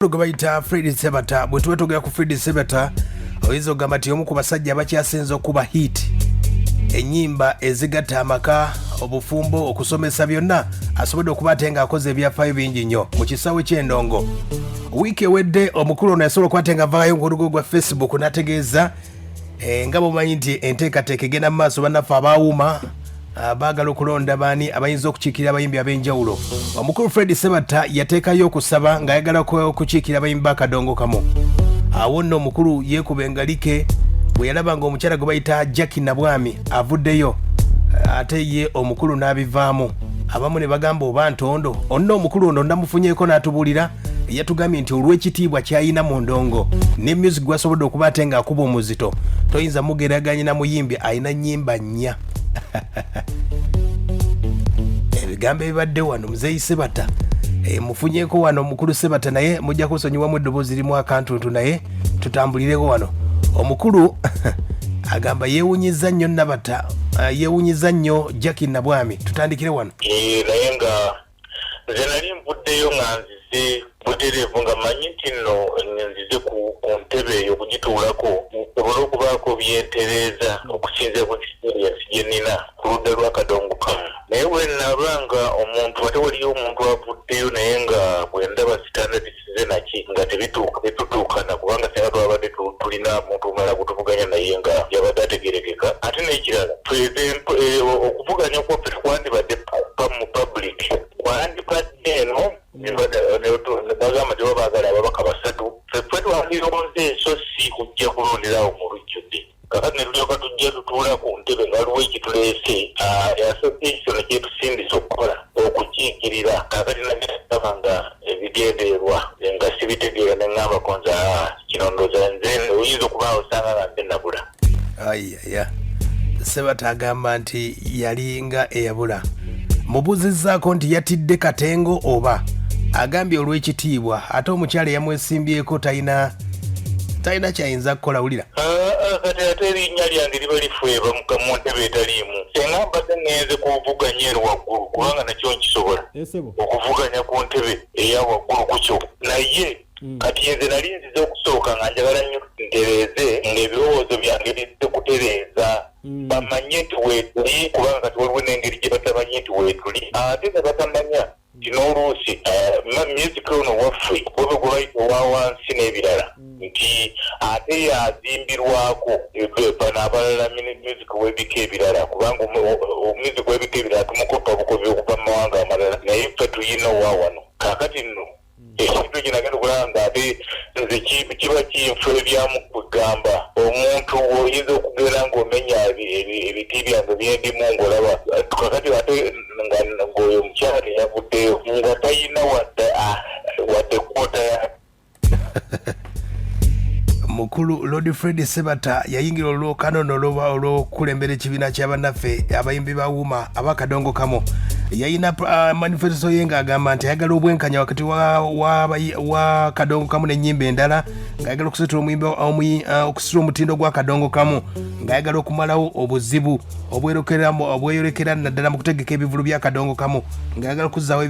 Tugabaita Fred Sebata bwe tuba tugera ku Fred Sebata oyinza okugamba nti omu ku basajja abakyasinze okuba hit ennyimba ezigatta amaka obufumbo okusomesa byonna asobodde okuba ate ng'akoze ebyafaayo bingi nnyo mu kisaawe ky'Endongo. Wiiki ewedde omukulu ono yasobola okuba ate ng'avaayo ku lugo gwa Facebook n'ategeeza nga bw'omanyi nti enteekateeka egenda mu maaso bannaffe abaawuma baagala okulonda baani abayinza okukiikirira abayimbi ab'enjawulo. Omukulu Fred Sebata yateekayo okusaba ng'ayagala okukiikirira abayimbi b'akadongo kamu. Awo nno omukulu yeekuba engalike bwe yalaba ng'omukyala gwe bayita Jackie Nabwami avuddeyo ate ye omukulu n'abivaamu. Abamu ne bagamba oba ntondo onna omukulu ono namufunyeeko n'atubuulira yatugambye nti olw'ekitiibwa kyayina mu Ndongo ne music gwasobodde okuba ate ng'akuba omuzito toyinza mugeraganya na muyimbi ayina nnyimba nnya. Ebigambo ebibadde wano muzeeyi Sebata mufunyeeko wano omukulu Sebata naye mujja kusonyiwamu eddoboozi limu akantuntu naye tutambulireko wano. Omukulu agamba yeewunyiza nnyo Nabata yeewunyiza nnyo Jackie Nabwami. Tutandikire wano. Naye nga nze nali nvuddeyo nga nzize butereevu nga manyi nti nno nzize ku ntebe eyo okugituulako nsobole okubaako byentereeza okusinziira ku experience gye nnina ku ludda lw'akadongo kamu. Naye bwe nalanga omuntu ate waliyo omuntu avuddeyo naye nga bwe ndaba standard size naki nga tetutuukana kubanga singa twabadde tulina muntu omulala gutuvuganya naye nga yabadde ategerekeka. Ate n'ekirala okuvuganya kwaffe twandibadde mu public wandibadde eno bagamba teba baagala ababaka basatu ffe twalirowonze so si kujja kulonderawo mu lujjudde kakati ne tulyoka tujja tutuula ku ntebe nga waliwo ekituleese association kyetusindisa okukola okukiikirira kakati nagaba nga ebigendererwa nga sibitegeera ne ŋŋamba konza kino ndooza nze oyinza okubaawo osanga nga nze nabula. Ayaya Sebata agamba nti yali nga eyabula. Mubuzizzaako nti yatidde katengo oba agambye olw'ekitiibwa ate omukyala yamwesimbyeko talina kyayinza kukola. Wulira kati ate erinnya lyange liba lifweeba mu ntebe etaliimu senga mbadde ngenze kuvuganya eri waggulu kubanga nakyo nkisobola okuvuganya ku ntebe eya waggulu kukyo naye kati nze nali nzize okusooka nga njagala nnyo ntereeze ng'ebirowoozo byange bizze kutereeza bamanye nti weetuli kubanga kati waliwo n'engeri gye batamanye nti weetuli ate nga batamanya nti n'oluusi music ono waffe gwobe gwe bayita owa wansi n'ebirala nti ate yazimbirwako bano abalala music w'ebika ebirala kubanga omusic w'ebika ebirala tumukoppa bukobi okuva mu mawanga amalala naye ffe tuyina owa wano kaakati nno ekintu kinagenda okulaba nga ate nze kiba kinfu ebyamu kugamba omuntu oyinza okugenda ng'omenya ebiti byange byendimu ng'olaba kakati ate ng'oyo omukyala teyavuddeyo nga talina wadde kwota ya mukulu Lord Fred Sebata yayingira olwokanono olw'okulembera ekibiina ky'abannaffe abayimbi ba Wuma ab'akadongo kamu. Yayina manifesto ye ng'agamba nti ayagala obwenkanya wakati wa kadongo kamu n'ennyimba endala ng'ayagala okusitula omutindo gw'akadongo kamu ng'ayagala okumalawo obuzibu obweyolekera naddala mu kutegeka ebivulu by'akadongo kamu ng'ayagala okuzzaawo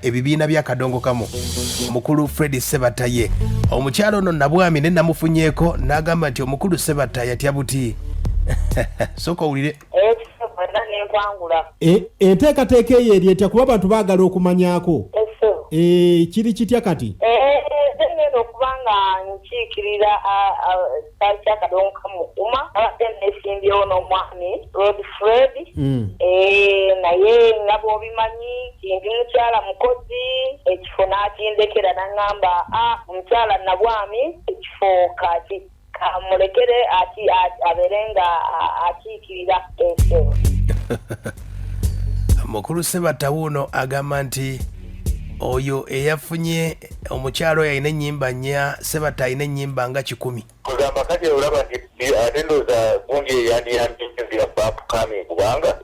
ebibiina by'akadongo kamu. Omukulu Fred Sebata ye omukyala ono Nabwami ne namufunyeeko n'agamba nti omukulu Sebata yatya buti. Sooka owulire. Enteekateeka eyo eryetya kuba abantu baagala okumanyaako kiri kitya kati? Ngenda okubanga nkiikirira kyakadongo kamukuma abadde nesimbyewo n'omwami Lord Fred naye nga bw'obimanyi ndi mukyala mukozi ekifo n'akindekera n'aŋŋamba omukyala Nabwami ekifo kati kamulekere abeere nga akiikirira ensebo. Mukulu Sebata wuuno agamba nti oyo eyafunye omukyalo oyo alina ennyimba nnya Sebata alina ennyimba nga 10. kugamba kati olaba nti ate ndowooza gundi eyandiyambizira upcoming kubanga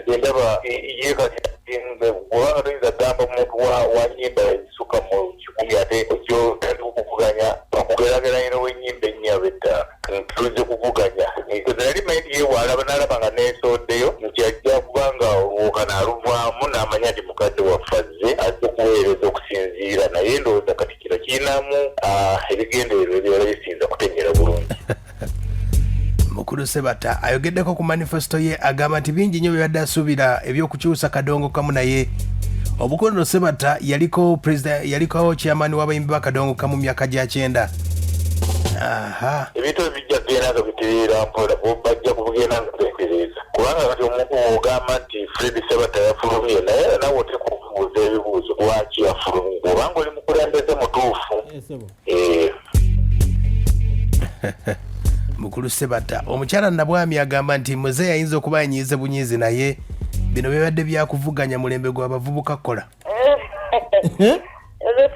nze ndaba ye kati kubanga toyinza gamba omuntu wa nnyimba ezisuka mu 10 ate ekyo tali okuvuganya okugeraageranya n'ow'ennyimba ennya betta tulize kuvuganya nali manyi nti yewalaba n'alaba nga neesoddeyo nti ajja kubanga olwokana aluvaamu n'amanya nti mukadde waffe azze azze okuweereza okusinziira naye ndowooza kati kino kirina kutegeeramu ebigendererwa ebyala bisinza kutegeera bulungi. Mukulu Sebata ayogeddeko ku manifesto ye agamba nti bingi nnyo byabadde asuubira ebyokukyusa Kadongo Kamu naye obukondo Sebata yaliko chairman w'abayimbi ba Kadongo Kamu myaka gya 9. Ebintu bijja kugenda nga bitereera mpola bajja kubugenda nga beekereza kubanga kati omuntu ogamba nti Fred Sebata yafulumye naye nawe otekubuuza ebibuuzo lwaki yafulumye obanga oli mukulembeze mutuufu. Mukulu Sebata omukyala Nabwami agamba nti muze yayinza okuba anyiize bunyiizi naye bino byabadde byakuvuganya mulembe gw'abavubuka kola.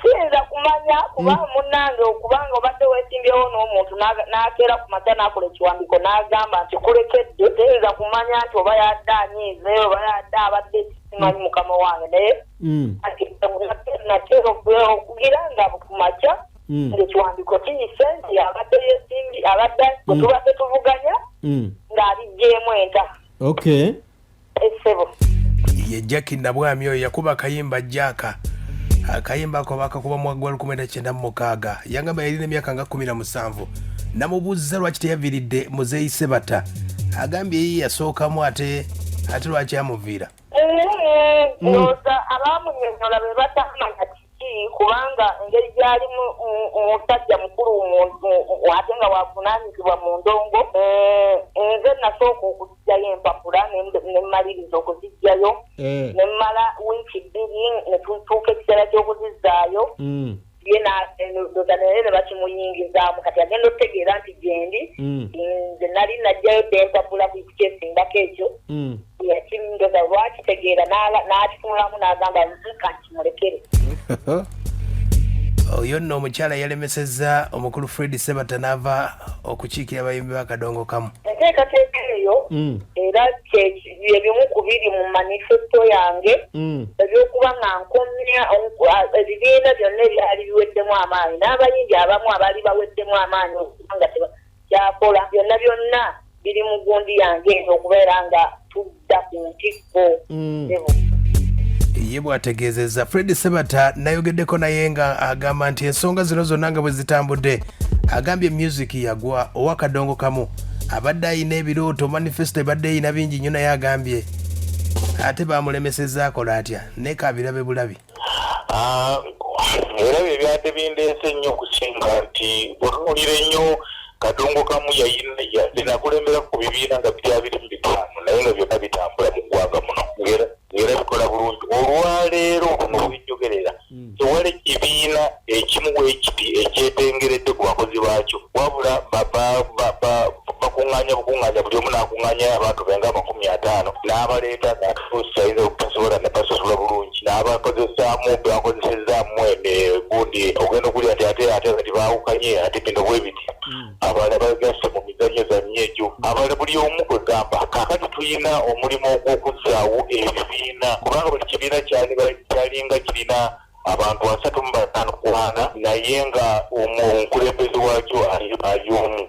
Siyinza kumanya kubanga munnange okubanga obadde weesimbyewo n'omuntu n'akeera ku mata n'akola ekiwandiiko n'agamba nti kulekedde siyinza kumanya nti oba yadde anyiize oba yadde abadde simanyi mukama wange naye nateera okugira nga ku makya ng'ekiwandiiko kiyise nti abadde yeesimbi abadde bwe tubadde tuvuganya ng'abiggyeemu enta. Essebo ye Jackie Nabwami oyo yakuba akayimba Jaka. Akayimba ako bakakuba mu 1996 yangamba yalina emyaka nga 17 namubuuziza lwaki teyaviiridde Muzeeyi Sebata agambye ye yasookamu ate lwaki amuviira. Ndowooza abaamunyonnyola be batamanya kiki kubanga engeri gyali omusajja mukulu ate nga wavunaanyizibwa mu ndongo. Nze nasooka okuzijjayo empapula ne mmaliriza okuzijjayo ne mmala wiiki 2 ne tutuuka ekiseera ky'okuzizaayo ye naye ne bakimuyingizaamu kati agenda okutegeera nti gyendi nze nali najjayo dde empapula ku kyesimbako ekyo yakindoza lwakitegeera n'akitunulamu n'agamba nzika nkimulekere. Oyo nno omukyala yalemesezza omukulu Fred Sebata n'ava okukiikira abayimbi ba Kadongo Kamu. Enteekateeka eyo era ebimu ku biri mu manifesto yange ebyokuba nga nkomya ebibiina byonna ebyali biweddemu amaanyi n'abayimbi abamu abaali baweddemu amaanyi okubanga kyakola byonna biri mu gundi yange okubeera nga tudda ku ntikko. Ye bwategeezezza Fred Sebata nayogeddeko naye nga agamba nti ensonga zino zonna nga bwe zitambudde agambye music yagwa owa Kadongo Kamu abadde ayina ebirooto manifesto ebadde eyina bingi nnyo naye agambye ate bamulemesezza akola atya naye kabirabe bulabi. Era bye byadde bindeese ennyo okusinga nti bw'otunuulira ennyo Kadongo Kamu nakulembera ku bibiina nga byabiri mu bitaano naye nga byonna bitambula mu ggwanga muno ng'era bikola bulungi. Olwaleero kuno bijjogerera tewali ekibiina ekimu weekiti ekyetengeredde ku bakozi baakyo wabula bakuŋŋaanya buli omu n'akuŋŋaanya abantu benga 50 n'abaleeta ng'atuusa ayinza obutasobola ne basosola bulungi n'abakozesaamu bakozesezaamu gundi ogenda okulya nti ate kati baawukanye ate bino bwe biti abalala bagase mu mizannyo zanyeegyo abalala buli omu kwegamba kaakati tulina omulimu ogw'okuzaawo ebibiina kubanga buli kibiina kyalinga kirina abantu 35 naye nga omukulembeze waakyo ali omu.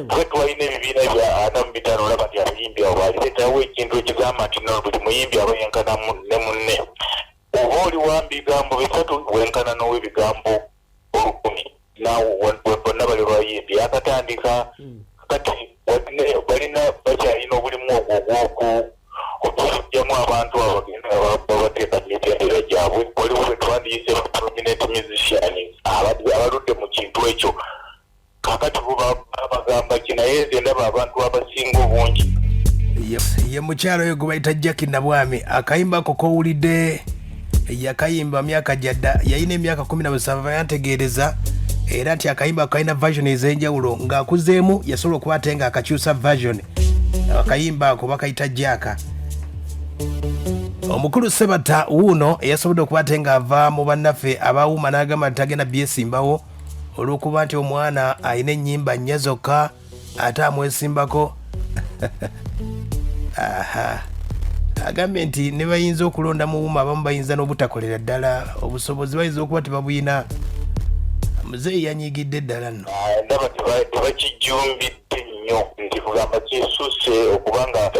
Kwe twalina ebibiina bya 45 olaba nti abayimbi abo balireetawo ekintu ekigamba nti no buli muyimbi aba yenkana ne munne oba oli wa bigambo 3 wenkana n'ow'ebigambo 10 naawe bonna bali bayimbi akatandika kati balina bakyalina obulimu ogwo okujjamu abantu abateeka emitendera gyabwe waliwo bwe twandiyise prominent musician abaludde mu kintu ekyo kakati bagamba kinaye nze ndaba abantu abasinga obungi. Ye mukyalo oyo gwe bayita Jackie Nabwami akayimba ako kowulidde yakayimba myaka gyadda yalina emyaka 17 yantegeereza era nti akayimba kalina version ez'enjawulo ng'akuzeemu yasobola okuba ate nga akakyusa version akayimba ako bakayita Jaka. Omukulu Sebata wuuno eyasobodde okuba ate ng'ava mu bannaffe abawuuma n'agamba nti tagenda byesimbawo olw'okuba nti omwana alina ennyimba nnya zokka ate amwesimbako. Agambye nti ne bayinza okulonda mu wuuma abamu bayinza n'obutakolera ddala obusobozi bayinza okuba tebabuyina. Muzeeyi yanyiigidde ddala nno. Ndaba tebakijjumbidde nnyo nti kugamba kyesuse okubanga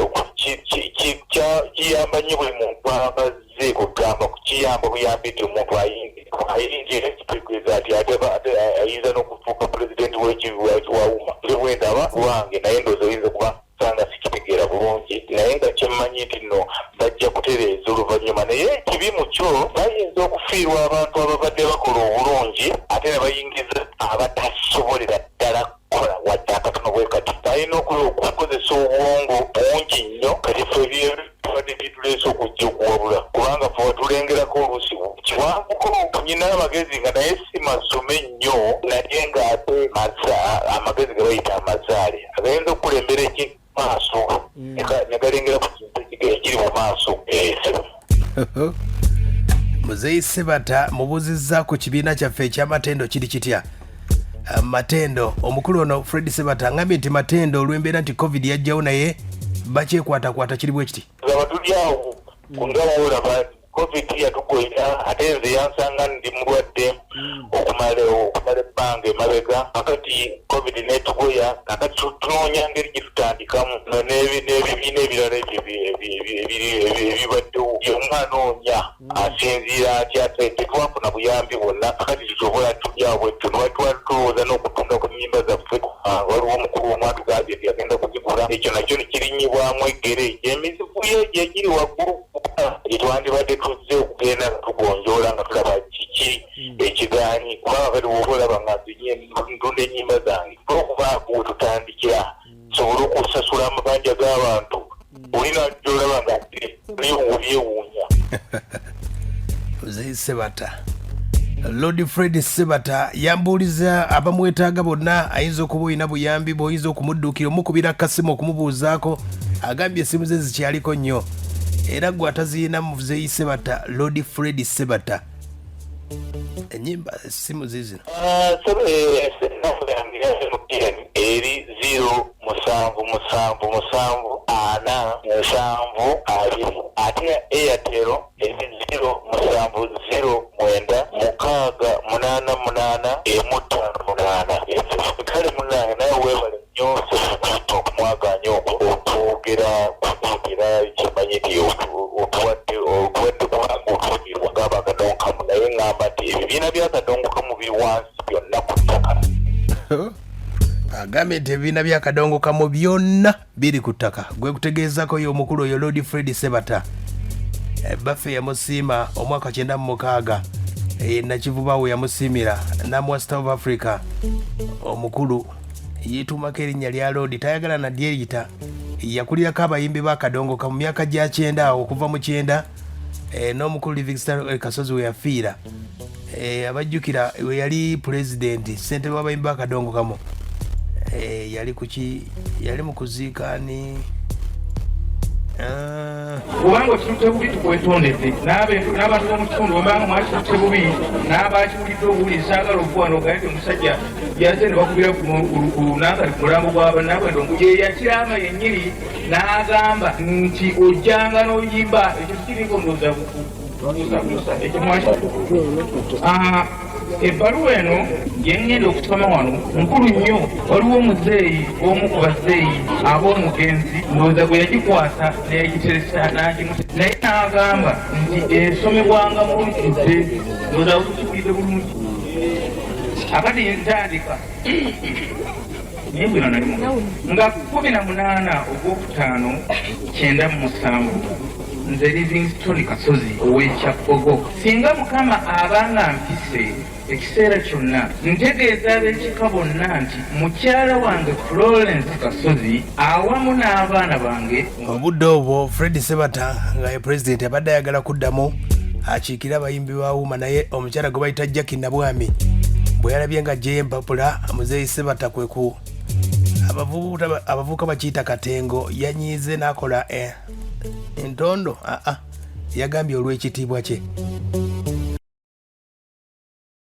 kiyamba nnyo buli muntu abazze kugamba kukiyamba buyambidde omuntu ayimbi ayingira ekitegeeza ati ayinza n'okufuuka pulezidenti w'ekiwauma wenda aba wange naye ndowooza oyinza kuba sanga sikitegeera bulungi naye nga kyemmanyi nti nno bajja kutereeza oluvannyuma naye ekibi mu kyo bayinza okufiirwa abantu ababadde bakola obulungi ate ne bayingiza abatasobolera ddala kukola wadde akatono bwe kati balina okukozesa obwongo bungi nnyo kati fe tubadde bituleese okujja okuwabula kubanga fe watulengerako oluusi kiwanguko nyina amagezi nga naye si masome nnyo naye ng'ate amagezi ge bayita amazaale agayinza okukulembera ekimaaso ne galengera ku kintu ekiri mu maaso. Muzeeyi Sebata mubuzizza ku kibiina kyaffe ekyamatendo kiri kitya? Matendo omukulu ono Fred Sebata ngambye nti matendo olw'embeera nti covid yajjawo naye bakyekwatakwata kiri bwe kiti. Laba tuli awo kungalawo laba covid yatugoya ate nze yansanga ndi mulwadde okumala ebbanga emabega kakati covid netugoya kakati tunoonya ngeri gyetutandikamu n'ebibiina ebirala ebibaddewo byomwanoonya asinziira atya tetwafuna buyambi bwonna kakati tusobola tulyawo bwetyo twatulowooza n'okutunda ku nnyimba zaffe waliwo omukulu omwatugambye nti agenda kuzigula ekyo nakyo nekirinyibwamu eggere emizifu ye gyegiri waggulu gyetwandibadde tuzze okugenda tugonjoola nga tulaba kiki ekigaanyi kubanga kati woba olaba nga ntunda ennyimba zange okubaako wetutandikira sobole okusasula amabanja g'abantu olina gyolaba nga byewuunya. Muzeeyi Sebata Lord Fred Sebata yambuuliza abamwetaaga bonna ayinza okuba olina buyambi bw'oyinza okumudduukira omukubira akasimu okumubuuzaako agambye essimu ze zikyaliko nnyo era gwe ataziina Muzeeyi Sebata Lord Fred Sebata ennyimba essimu zizino eri 077747 ate Airtel eri 07798688 kale munange naye weebale nnyo okumwaganya okwogera kimanyi nti otuwadde kubanga otugirwa ngaba akadongo kamu naye ŋŋamba nti ebibiina by'akadongo kamu biri wansi byonna ku ttaka. agambye nti ebibiina by'akadongo kamu byonna biri ku ttaka gwe kutegeezako yo omukulu oyo Lord Fred Sebata baffe yamusiima omwaka 96 nakivuba we yamusiimira namuwa Star of Africa omukulu yeetuumako erinnya lya Lord tayagala nadyeyita yakulirako abayimbi b'akadongo kamu myaka gya 9 awo okuva mu 9 n'omukulu Livingstone Kasozi we yafiira abajjukira we yali pulezidenti ssentebe w'abayimbi b'akadongo kamu yali mu kuziikaani kubanga okirutte bubi tukwetondedde n'abantu b'omu kitundu wembanga mwakirutte bubi n'abakiwulidde obuwuli saagala okuwana ogaete omusajja yaze ne bakubira kunankali ku mulambo gw'abanaabwendongo ye yakirama yennyini n'agamba nti ojjanga n'oyimba ekyo kiriko ndooza ebbaluwa eno yengenda okusoma wano nkulu nnyo. Waliwo omuzeeyi omu ku bazeeyi ab'omugenzi ndowooza gwe yagikwasa neyagiteresa naye n'agamba nti esomebwanga mu lujjudde ndowooza okukiwulidde bulungi akati ntandika naye bwino nalimu nga 18 ogwokutaano 97 nze Livingstone Kasozi ow'Ekyabbogo singa Mukama abanga mpise ekiseera kyonna ntegeeza ab'ekika bonna nti mukyala wange Florence Kasozi awamu n'abaana bange. Obudde obwo Fred Sebata nga ye pulezidenti abadde ayagala kuddamu akiikira abayimbi ba Wuma naye omukyala gwe bayita Jackie Nabwami bwe yalabye nga ajjayo empapula Muzeeyi Sebata kweku abavubuka bakiyita katengo yanyiize n'akola entondo yagambye olw'ekitiibwa kye